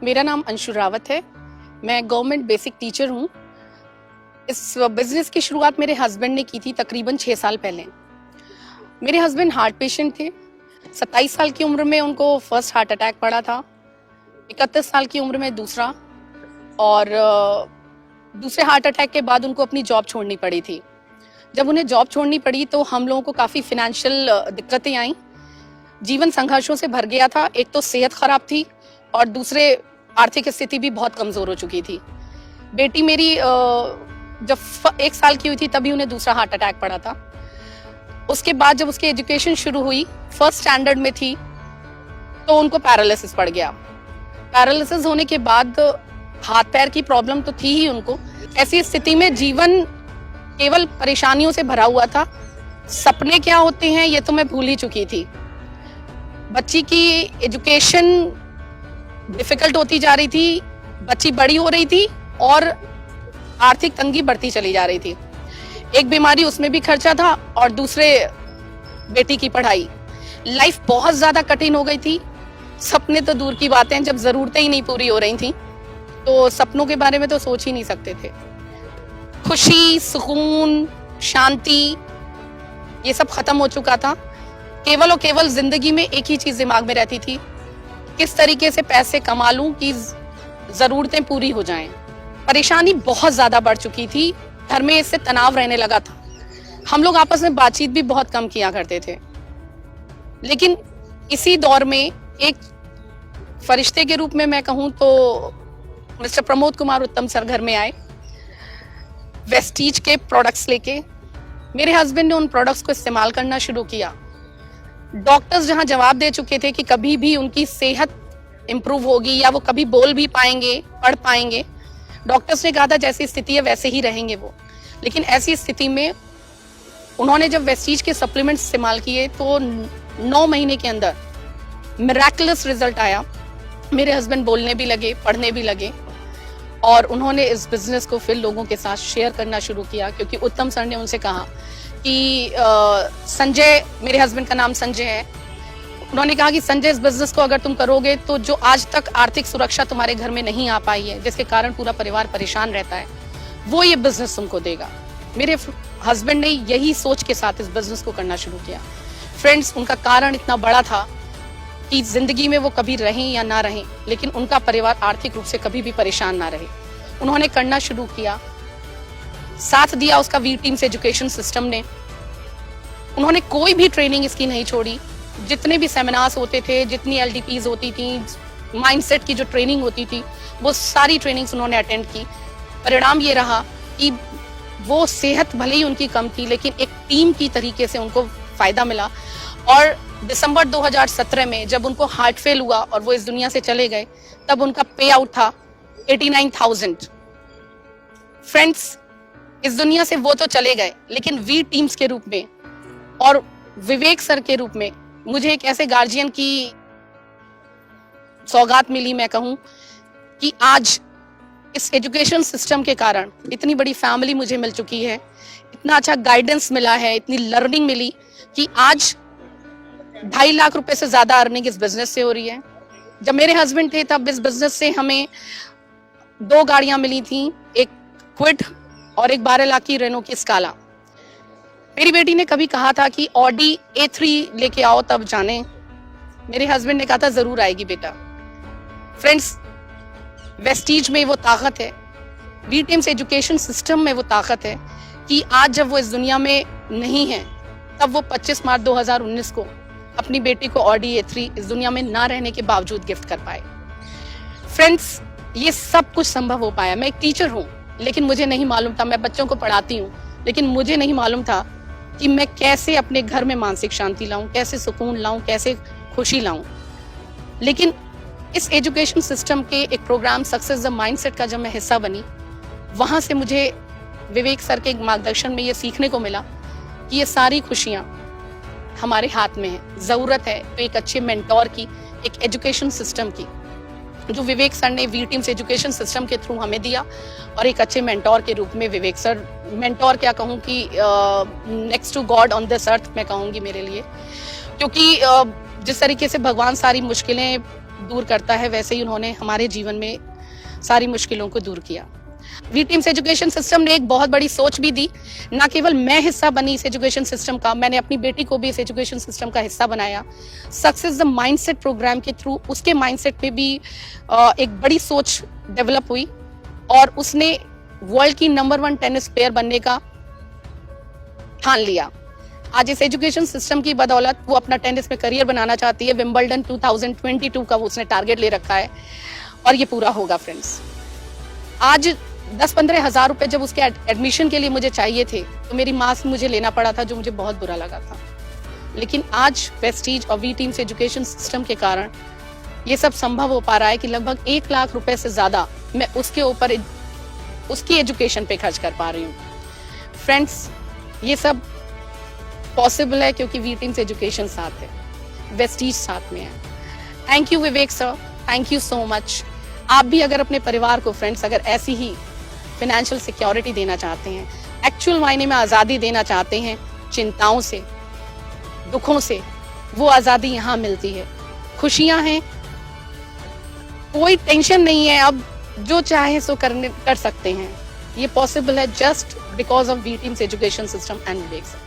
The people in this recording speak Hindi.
मेरा नाम अंशु रावत है। मैं गवर्नमेंट बेसिक टीचर हूँ। इस बिजनेस की शुरुआत मेरे हस्बैंड ने की थी तकरीबन 6 साल पहले। मेरे हस्बैंड हार्ट पेशेंट थे। 27 साल की उम्र में उनको फर्स्ट हार्ट अटैक पड़ा था, 31 साल की उम्र में दूसरा, और दूसरे हार्ट अटैक के बाद उनको अपनी जॉब छोड़नी पड़ी थी। जब उन्हें जॉब छोड़नी पड़ी तो हम लोगों को काफ़ी फिनेंशियल दिक्कतें आईं। जीवन संघर्षों से भर गया था। एक तो सेहत खराब थी और दूसरे आर्थिक स्थिति भी बहुत कमज़ोर हो चुकी थी। बेटी मेरी जब 1 साल की हुई थी तभी उन्हें दूसरा हार्ट अटैक पड़ा था। उसके बाद जब उसकी एजुकेशन शुरू हुई, फर्स्ट स्टैंडर्ड में थी, तो उनको पैरालिसिस पड़ गया। पैरालिसिस होने के बाद हाथ पैर की प्रॉब्लम तो थी ही उनको। ऐसी स्थिति में जीवन केवल परेशानियों से भरा हुआ था। सपने क्या होते हैं ये तो मैं भूल ही चुकी थी। बच्ची की एजुकेशन डिफिकल्ट होती जा रही थी, बच्ची बड़ी हो रही थी और आर्थिक तंगी बढ़ती चली जा रही थी। एक बीमारी, उसमें भी खर्चा था, और दूसरे बेटी की पढ़ाई। लाइफ बहुत ज्यादा कठिन हो गई थी। सपने तो दूर की बातें, जब जरूरतें ही नहीं पूरी हो रही थी तो सपनों के बारे में तो सोच ही नहीं सकते थे। खुशी, सुकून, शांति, ये सब खत्म हो चुका था। केवल और केवल जिंदगी में एक ही चीज दिमाग में रहती थी, किस तरीके से पैसे कमा लूं कि जरूरतें पूरी हो जाएं। परेशानी बहुत ज्यादा बढ़ चुकी थी। घर में इससे तनाव रहने लगा था। हम लोग आपस में बातचीत भी बहुत कम किया करते थे। लेकिन इसी दौर में एक फरिश्ते के रूप में मैं कहूं तो मिस्टर प्रमोद कुमार उत्तम सर घर में आए, वेस्टीज के प्रोडक्ट्स लेके। मेरे हस्बैंड ने उन प्रोडक्ट्स को इस्तेमाल करना शुरू किया। डॉक्टर्स जहां जवाब दे चुके थे कि कभी भी उनकी सेहत इंप्रूव होगी या वो कभी बोल भी पाएंगे, पढ़ पाएंगे, डॉक्टर्स ने कहा था जैसी स्थिति है वैसे ही रहेंगे वो। लेकिन ऐसी स्थिति में उन्होंने जब वेस्टीज के सप्लीमेंट्स इस्तेमाल किए तो 9 महीने के अंदर मिरेकलस रिजल्ट आया। मेरे हस्बैंड बोलने भी लगे, पढ़ने भी लगे, और उन्होंने इस बिजनेस को फिर लोगों के साथ शेयर करना शुरू किया। क्योंकि उत्तम सर ने उनसे कहा कि संजय, मेरे हस्बैंड का नाम संजय है, उन्होंने कहा कि संजय, इस बिजनेस को अगर तुम करोगे तो जो आज तक आर्थिक सुरक्षा तुम्हारे घर में नहीं आ पाई है, जिसके कारण पूरा परिवार परेशान रहता है, वो ये बिजनेस तुमको देगा। मेरे हस्बैंड ने यही सोच के साथ इस बिजनेस को करना शुरू किया। फ्रेंड्स, उनका कारण इतना बड़ा था कि जिंदगी में वो कभी रहें या ना रहें, लेकिन उनका परिवार आर्थिक रूप से कभी भी परेशान ना रहे। उन्होंने करना शुरू किया, साथ दिया उसका वी टीम्स एजुकेशन सिस्टम ने। उन्होंने कोई भी ट्रेनिंग इसकी नहीं छोड़ी। जितने भी सेमिनार्स होते थे, जितनी LDPs होती थी, माइंडसेट की जो ट्रेनिंग होती थी, वो सारी ट्रेनिंग्स उन्होंने अटेंड की। परिणाम ये रहा कि वो सेहत भले ही उनकी कम थी, लेकिन एक टीम की तरीके से उनको फायदा मिला। और दिसंबर 2017 में जब उनको हार्ट फेल हुआ और वो इस दुनिया से चले गए, तब उनका पे आउट था 89,000। फ्रेंड्स, इस दुनिया से वो तो चले गए, लेकिन वी टीम्स के रूप में और विवेक सर के रूप में मुझे एक ऐसे गार्जियन की सौगात मिली। मैं कहूं कि आज इस एजुकेशन सिस्टम के कारण इतनी बड़ी फैमिली मुझे मिल चुकी है, इतना अच्छा गाइडेंस मिला है, इतनी लर्निंग मिली कि आज 2.5 लाख रुपए से ज्यादा अर्निंग इस बिजनेस से हो रही है। जब मेरे हस्बैंड थे तब इस बिजनेस से हमें 2 गाड़ियां मिली थी, एक क्विड और एक 12 लाख की रेनो की स्काला। मेरी बेटी ने कभी कहा था कि ऑडी A3 लेके आओ तब जाने। मेरे हस्बैंड ने कहा था जरूर आएगी बेटा। फ्रेंड्स, वेस्टीज में वो ताकत है, वी टीम्स एजुकेशन सिस्टम में वो ताकत है कि आज जब वो इस दुनिया में नहीं है, तब वो 25 मार्च 2019 को अपनी बेटी को ऑडी A3 इस दुनिया में ना रहने के बावजूद गिफ्ट कर पाए। फ्रेंड्स, ये सब कुछ संभव हो पाया। मैं एक टीचर हूँ, लेकिन मुझे नहीं मालूम था, मैं बच्चों को पढ़ाती हूँ, लेकिन मुझे नहीं मालूम था कि मैं कैसे अपने घर में मानसिक शांति लाऊं, कैसे सुकून लाऊं, कैसे खुशी लाऊं। लेकिन इस एजुकेशन सिस्टम के एक प्रोग्राम सक्सेस द माइंडसेट का जब मैं हिस्सा बनी, वहां से मुझे विवेक सर के मार्गदर्शन में ये सीखने को मिला कि ये सारी खुशियां हमारे हाथ में है। जरूरत है तो एक अच्छे मेंटोर की, एक एजुकेशन सिस्टम की, जो विवेक सर ने वी टीम्स एजुकेशन सिस्टम के थ्रू हमें दिया। और एक अच्छे मेंटोर के रूप में विवेक सर, मेंटोर क्या कहूँ कि next to God on this earth मैं कहूँगी मेरे लिए। क्योंकि जिस तरीके से भगवान सारी मुश्किलें दूर करता है, वैसे ही उन्होंने हमारे जीवन में सारी मुश्किलों को दूर किया। वी टीम्स एजुकेशन सिस्टम ने एक बहुत बड़ी सोच भी दी। ना केवल मैं हिस्सा बनी इस एजुकेशन सिस्टम का, मैंने अपनी बेटी को भी इस एजुकेशन सिस्टम का हिस्सा बनाया। सक्सेस द माइंडसेट प्रोग्राम के थ्रू उसके माइंडसेट पे भी एक बड़ी सोच डेवलप हुई और उसने वर्ल्ड की नंबर 1 टेनिस प्लेयर बनने का ठान लिया। आज इस एजुकेशन सिस्टम की बदौलत वो अपना टेनिस में करियर बनाना चाहती है। विंबलडन 2022 का उसने टारगेट ले रखा है और ये पूरा होगा फ्रेंड्स। आज 10-15 हज़ार रुपए जब उसके एडमिशन के लिए मुझे चाहिए थे तो मेरी माँ से मुझे लेना पड़ा था, जो मुझे बहुत बुरा लगा था। लेकिन आज वेस्टीज और वी टीम्स एजुकेशन सिस्टम के कारण ये सब संभव हो पा रहा है कि लगभग 1 लाख रुपए से ज्यादा मैं उसके ऊपर उसकी एजुकेशन पे खर्च कर पा रही हूँ। फ्रेंड्स, ये सब पॉसिबल है क्योंकि वी टीम्स एजुकेशन साथ है, वेस्टीज साथ में है। Thank you Vivek sir, thank you so much. आप भी अगर अपने परिवार को फ्रेंड्स अगर ऐसी ही फाइनेंशियल सिक्योरिटी देना चाहते हैं, एक्चुअल मायने में आज़ादी देना चाहते हैं चिंताओं से, दुखों से, वो आज़ादी यहाँ मिलती है। खुशियाँ हैं, कोई टेंशन नहीं है, अब जो चाहे सो कर सकते हैं। ये पॉसिबल है just because of V teams education system and Vivek sir.